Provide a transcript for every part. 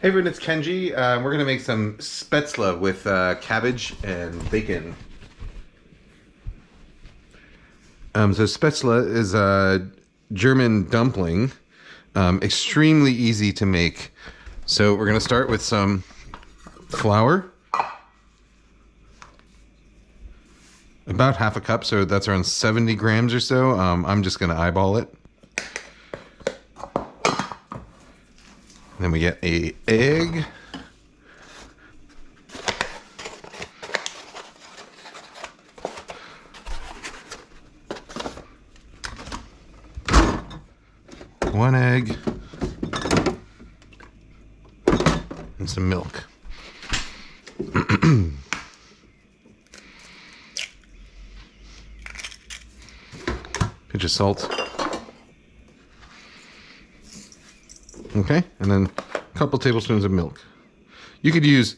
Hey everyone, it's Kenji. We're going to make some Spaetzle with cabbage and bacon. So Spaetzle is a German dumpling, extremely easy to make. So we're going to start with some flour, about half a cup, so that's around 70 grams or so. I'm just going to eyeball it. Then we get an egg. One egg. And some milk. Pinch of salt. Okay, and then a couple tablespoons of milk. You could use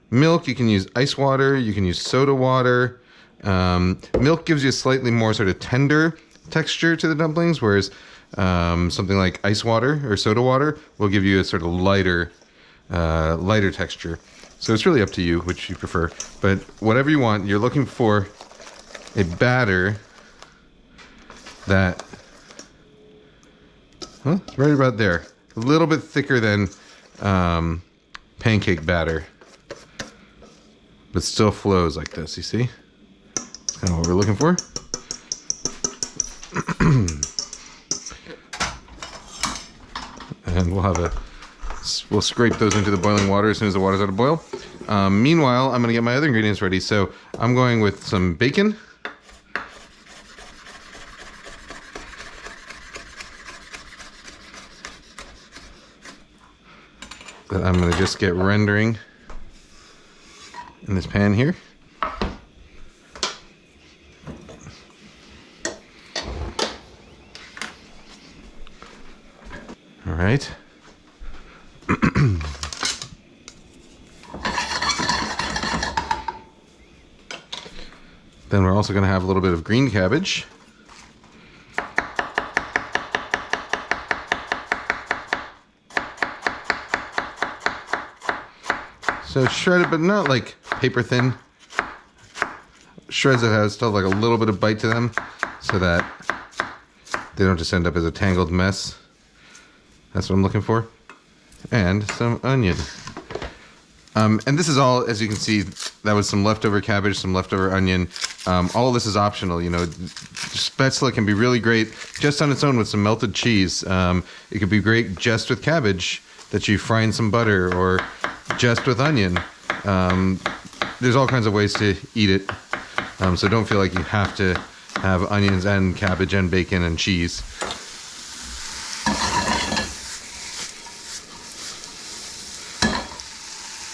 milk, you can use ice water, you can use soda water. Milk gives you a slightly more sort of tender texture to the dumplings, whereas something like ice water or soda water will give you a sort of lighter texture. So it's really up to you which you prefer. But whatever you want, you're looking for a batter that, right about there. A little bit thicker than pancake batter, but still flows like this, you see? That's kind of what we're looking for. And we'll scrape those into the boiling water as soon as the water's out of boil. Meanwhile, I'm gonna get my other ingredients ready. So I'm going with some bacon. That I'm going to just get rendering in this pan here. All right. Then we're also going to have a little bit of green cabbage. So shredded, but not like paper thin. Shreds that have still like a little bit of bite to them so that they don't just end up as a tangled mess. That's what I'm looking for. And some onion. And this is all, as you can see, that was some leftover cabbage, some leftover onion. All of this is optional, you know. Spaetzle can be really great just on its own with some melted cheese. It could be great just with cabbage that you fry in some butter, or just with onion. There's all kinds of ways to eat it. So don't feel like you have to have onions and cabbage and bacon and cheese.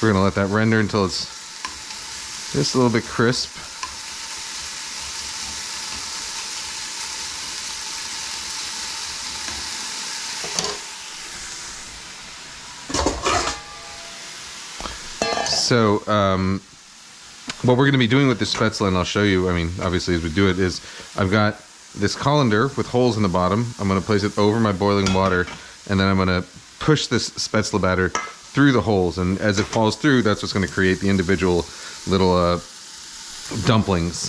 We're gonna let that render until it's just a little bit crisp. So, what we're going to be doing with this Spaetzle, and I'll show you, I mean, obviously as we do it, is I've got this colander with holes in the bottom. I'm going to place it over my boiling water, and then I'm going to push this Spaetzle batter through the holes, and as it falls through, that's what's going to create the individual little dumplings,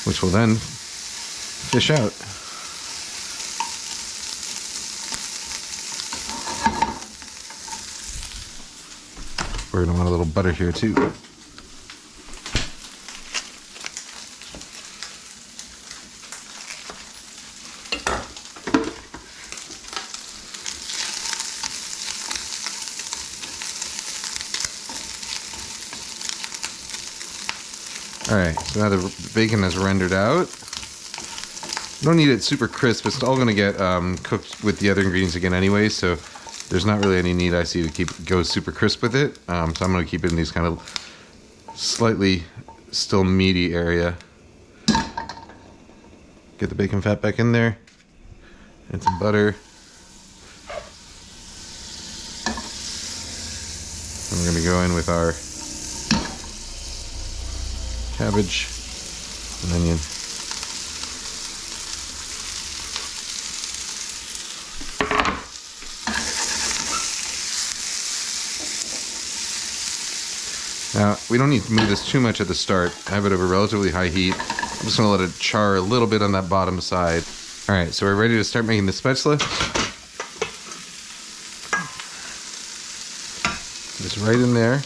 which will then fish out. We're going to want a little butter here too. Alright, so now the bacon is rendered out. Don't need it super crisp, it's all going to get cooked with the other ingredients again anyway, so there's not really any need I see to go super crisp with it. So I'm going to keep it in these kind of slightly still meaty area. Get the bacon fat back in there. And some butter. And we're going to go in with our cabbage and onion. Now, we don't need to move this too much at the start. I have it over relatively high heat. I'm just gonna let it char a little bit on that bottom side. All right, so we're ready to start making the Spaetzle. Just right in there.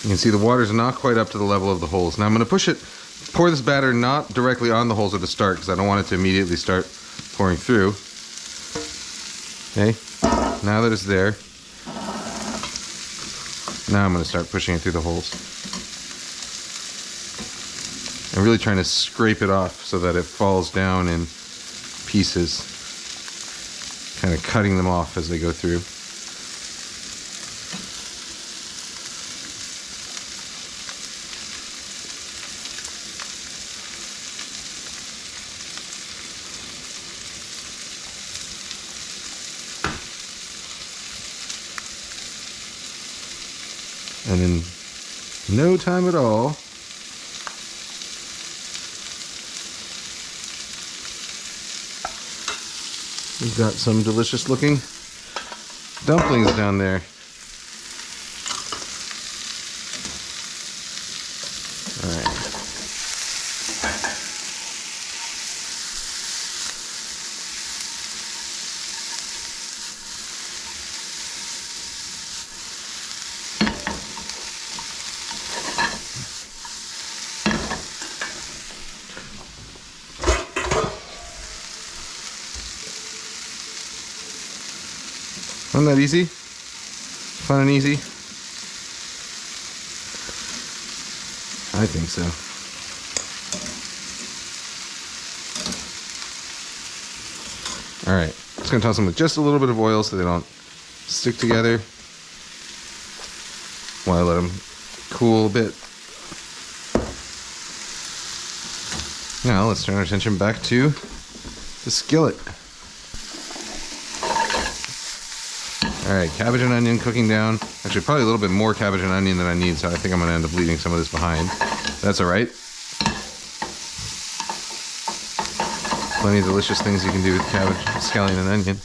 You can see the water's not quite up to the level of the holes. Now I'm gonna pour this batter not directly on the holes at the start because I don't want it to immediately start pouring through. Okay, now that it's there, now I'm gonna start pushing it through the holes. I'm really trying to scrape it off so that it falls down in pieces, kind of cutting them off as they go through. And in no time at all, we've got some delicious looking dumplings down there. All right. Wasn't that easy? Fun and easy? I think so. All right, just gonna toss them with just a little bit of oil so they don't stick together while I let them cool a bit. Now let's turn our attention back to the skillet. All right, cabbage and onion cooking down. Actually, probably a little bit more cabbage and onion than I need, so I think I'm gonna end up leaving some of this behind. That's all right. Plenty of delicious things you can do with cabbage, scallion and onion.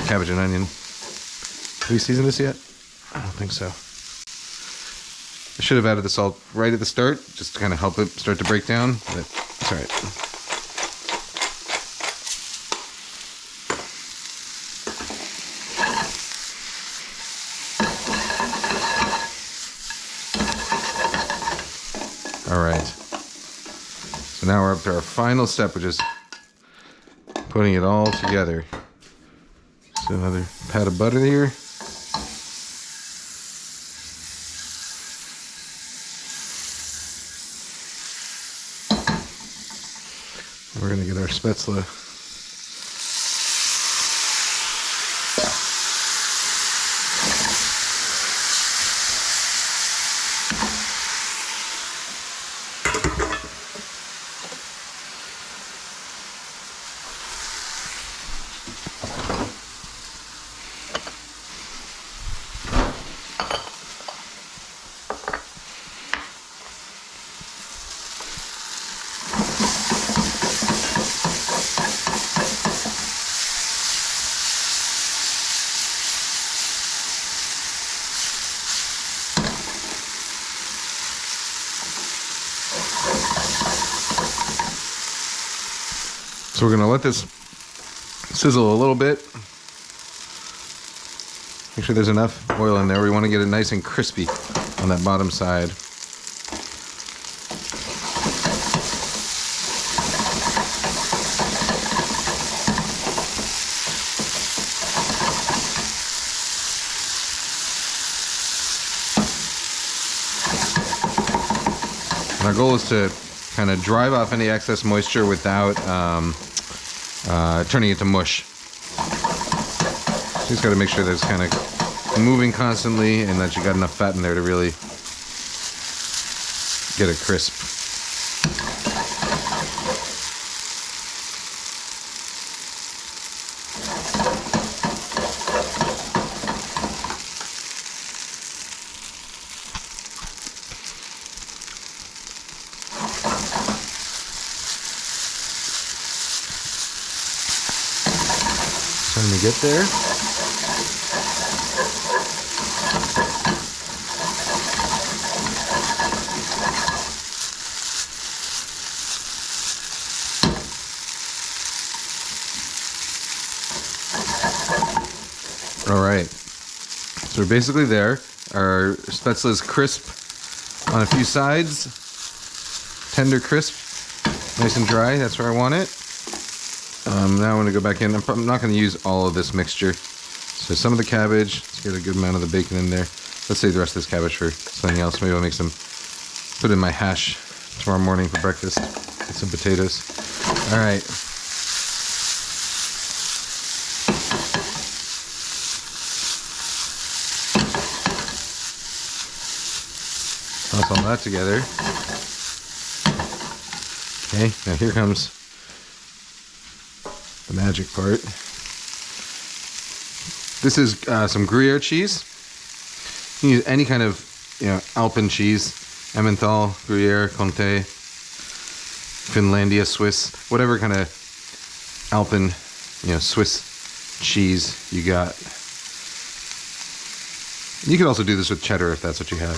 Cabbage and onion. Have we seasoned this yet? I don't think so. I should have added the salt right at the start, just to kind of help it start to break down, but it's all right. All right, so now we're up to our final step, which is putting it all together. So another pat of butter here. We're gonna get our Spaetzle. So we're gonna let this sizzle a little bit. Make sure there's enough oil in there. We want to get it nice and crispy on that bottom side. And our goal is to kind of drive off any excess moisture without turning it to mush. Just got to make sure that it's kind of moving constantly and that you got enough fat in there to really get it crisp. When we get there, All right. So we're basically there. Our Spaetzle is crisp on a few sides. Tender crisp. Nice and dry. That's where I want it. Now I'm going to go back in. I'm not going to use all of this mixture. So some of the cabbage. Let's get a good amount of the bacon in there. Let's save the rest of this cabbage for something else. Maybe I'll make some, put in my hash tomorrow morning for breakfast. Get some potatoes. All right. Toss all that together. Okay, now here comes the magic part. This is some Gruyere cheese. You can use any kind of, Alpen cheese, Emmental, Gruyere, Comté, Finlandia, Swiss, whatever kind of Alpen, Swiss cheese you got. You could also do this with cheddar if that's what you have,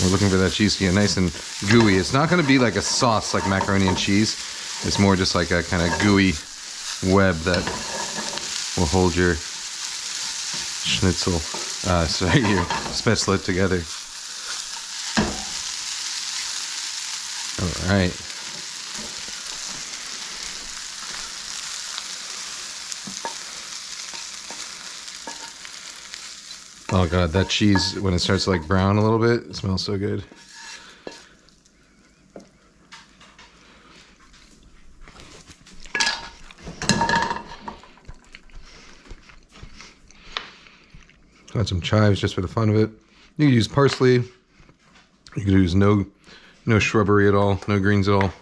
We're looking for that cheese to get nice and gooey. It's not going to be like a sauce like macaroni and cheese. It's more just like a kind of gooey web that will hold your schnitzel, your Spaetzle together. All right. Oh god, that cheese, when it starts to like brown a little bit, it smells so good. Got some chives just for the fun of it. You can use parsley. You can use no shrubbery at all, no greens at all.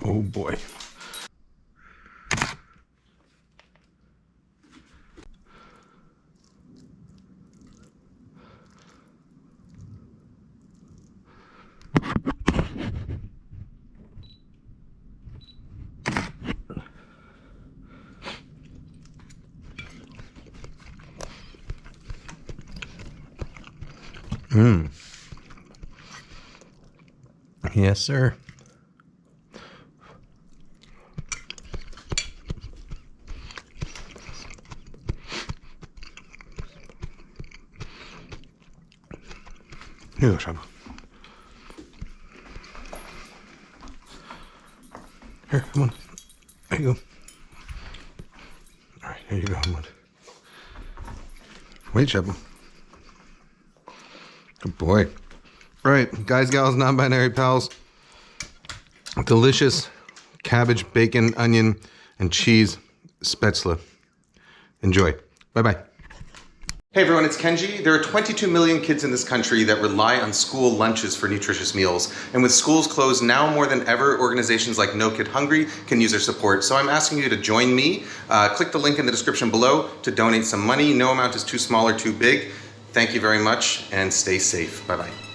Oh boy. Yes, sir. Here you go, Shabu. Here, come on. There you go. All right, here you go. Come on. Wait, Shabu. Good boy. All right, guys, gals, non-binary pals. Delicious cabbage, bacon, onion, and cheese Spaetzle. Enjoy. Bye-bye. Hey everyone, it's Kenji. There are 22 million kids in this country that rely on school lunches for nutritious meals. And with schools closed now more than ever, organizations like No Kid Hungry can use their support. So I'm asking you to join me. Click the link in the description below to donate some money. No amount is too small or too big. Thank you very much and stay safe. Bye-bye.